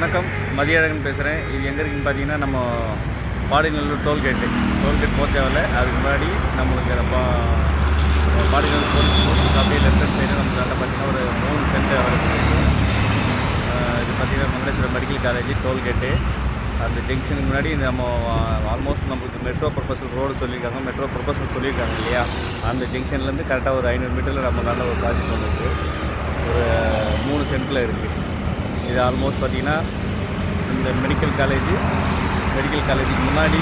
வணக்கம், மதியழகன் பேசுகிறேன். இது எங்கே இருக்குன்னு பார்த்தீங்கன்னா, நம்ம பாடிநல்லூர் டோல்கேட் போக தேவையில்ல. அதுக்கு முன்னாடி நம்மளுக்கு பாடிநல்லூர் டோல்கேட் அப்படியே லெஃப்ட் சைடு நமக்கு நல்லா பார்த்தீங்கன்னா ஒரு 3 சென்ட் வருது. இது பார்த்தீங்கன்னா மங்களேஸ்வரம் மெடிக்கல் காலேஜ் டோல்கேட்டு. அந்த ஜங்ஷனுக்கு முன்னாடி நம்ம ஆல்மோஸ்ட் நம்மளுக்கு மெட்ரோ ப்ரொபோசல் ரோடு சொல்லியிருக்காங்க, மெட்ரோ ப்ரொபோசல் சொல்லியிருக்காங்க இல்லையா. அந்த ஜங்ஷன்லேருந்து கரெக்டாக ஒரு 500 மீட்டரில் நம்ம நல்ல ஒரு ப்ராஜெக்ட் வந்துருக்கு. ஒரு 3 சென்ட்டில் இருக்குது. இது ஆல்மோஸ்ட் பார்த்திங்கன்னா இந்த மெடிக்கல் காலேஜுக்கு முன்னாடி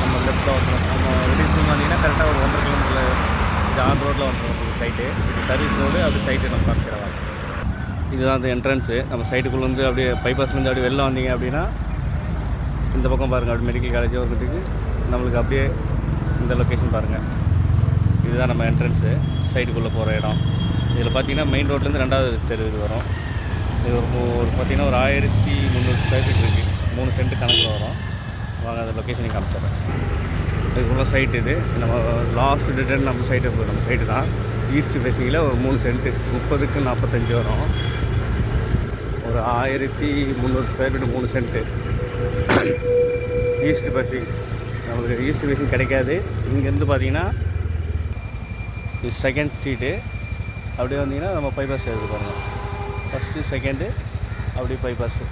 நம்ம லெஃப்ட்டில் வந்துடும். நம்ம ரெடியூஸ் பார்த்தீங்கன்னா கரெக்டாக ஒரு 1.5 கிலோமீட்டரில் இது ஆன் ரோட்டில் வந்துடும் சைட்டு. இது சர்வீஸ் ரோடு, அப்படி சைட்டு நம்ம காமிச்சிடலாம். இதுதான் அந்த என்ட்ரன்ஸு. நம்ம சைட்டுக்குள்ளே வந்து அப்படியே பைபாஸ்லேருந்து அப்படியே வெளில வந்தீங்க அப்படின்னா இந்த பக்கம் பாருங்கள், அப்படி மெடிக்கல் காலேஜ் வரதுக்கு நம்மளுக்கு அப்படியே இந்த லொக்கேஷன் பாருங்கள். இதுதான் நம்ம என்ட்ரன்ஸு, சைட்டுக்குள்ளே போகிற இடம். இதில் பார்த்தீங்கன்னா மெயின் ரோட்லேருந்து 2வது தெரு இது வரும். இது ஒரு பார்த்திங்கன்னா ஒரு 1300 ஸ்கொயர் ஃபீட் இருக்குது. 3 சென்ட் கணக்கில் வரும். வாங்க அந்த லொக்கேஷனை காமிச்சிடுறேன். இதுக்குள்ள சைட்டு இது நம்ம லாஸ்ட் டெட் நம்ம சைட்டு தான். ஈஸ்ட் ஃபேஸிங்கில் ஒரு 3 சென்ட்டு 30க்கு 45 வரும். ஒரு 1300 square feet 3 cent. East facing நம்மளுக்கு ஈஸ்ட் ஃபேஸிங் கிடைக்காது. இங்கேருந்து பார்த்தீங்கன்னா இது 2nd ஸ்ட்ரீட்டு. அப்படியே வந்தீங்கன்னா நம்ம பைபாஸ் எடுத்து பாருங்கள். ஃபஸ்ட்டு 2ண்டு அப்படியே பைபாஸு.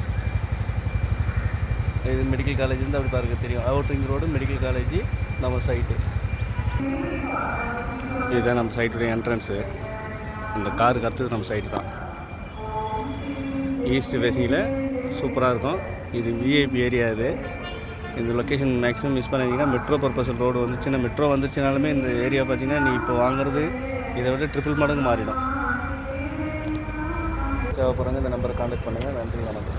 இது மெடிக்கல் காலேஜ்லேருந்து அப்படி பாருங்கள் தெரியும். அவுட்ரிங் ரோடு, மெடிக்கல் காலேஜ், நம்ம சைட்டு. இதுதான் நம்ம சைட்டுடைய என்ட்ரன்ஸு. இந்த காருக்கு அடுத்தது நம்ம சைட்டு தான். ஈஸ்ட் ஃபேஸிங்கில் சூப்பராக இருக்கும். இது விஐபி ஏரியா. இது இந்த லொக்கேஷன் மேக்ஸிமம் மிஸ் பண்ணிங்கன்னா மெட்ரோ பர்பஸல் ரோடு வந்துச்சுன்னா, மெட்ரோ வந்துச்சுனாலுமே இந்த ஏரியா பார்த்திங்கன்னா நீ இப்போ வாங்குறது இதை விட ட்ரிபிள் மடங்கு மாறிடும். தேவைப்படுறவங்க இந்த நம்பரை கான்டாக்ட் பண்ணுங்கள். நன்றி, வணக்கம்.